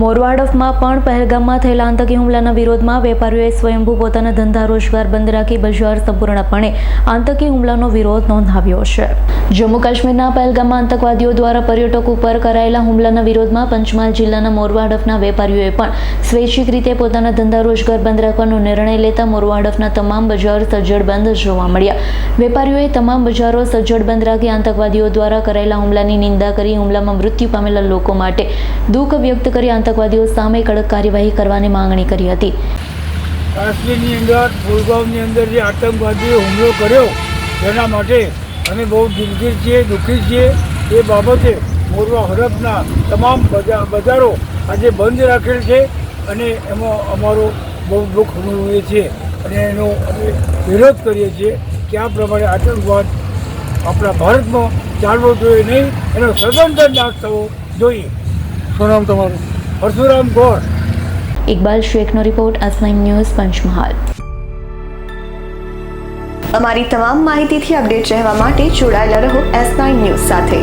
મોરવાડમાં પણ પહેલગામમાં થયેલા આતંકી હુમલાના વિરોધમાં વેપારીઓએ સ્વયંભૂ પોતાના ધંધા રોજગાર બંધ રાખી બજાર સંપૂર્ણપણે આતંકી હુમલાનો વિરોધ નોંધાવ્યો છે। જમ્મુ કાશ્મીરના પહેલગામમાં આતંકવાદીઓ દ્વારા પર્યટકો ઉપર કરાયેલા હુમલાના વિરોધમાં પંચમહાલ જિલ્લાના મોરવાડના વેપારીઓએ પણ સ્વૈચ્છિક રીતે પોતાના ધંધા રોજગાર બંધ રાખવાનો નિર્ણય લેતા મોરવાડના તમામ બજાર સજ્જડ બંધ જોવા મળ્યા। વેપારીઓએ તમામ બજારો સજ્જડ બંધ રાખી આતંકવાદીઓ દ્વારા કરાયેલા હુમલાની નિંદા કરી હુમલામાં મૃત્યુ પામેલા લોકો માટે દુઃખ વ્યક્ત કરી આતંકવાદીઓ સામે કડક કાર્યવાહી કરવાની માંગણી કરી હતી। કાશ્મીરની અંદર પુલગામની અંદર જે આતંકવાદીએ હુમલો કર્યો તેના માટે અમે બહુ દિલગીર છીએ, દુઃખી છીએ। એ બાબતે મોરવા હડફના તમામ બજારો આજે બંધ રાખેલ છે અને એમાં અમારો બહુ દુઃખ અનુભવીએ છીએ અને એનો અમે વિરોધ કરીએ છીએ કે આ પ્રમાણે આતંકવાદ આપણા ભારતમાં ચાલવો જોઈએ નહીં, એનો સદંતર નાશ થવો જોઈએ। શું નામ તમારું? પરશુરામ ગોર। ઇકબાલ શેખનો રિપોર્ટ, S9 ન્યૂઝ, પંચમહાલ। અમારી તમામ માહિતીથી અપડેટ રહેવા માટે જોડાયેલા રહો S9 ન્યૂઝ સાથે।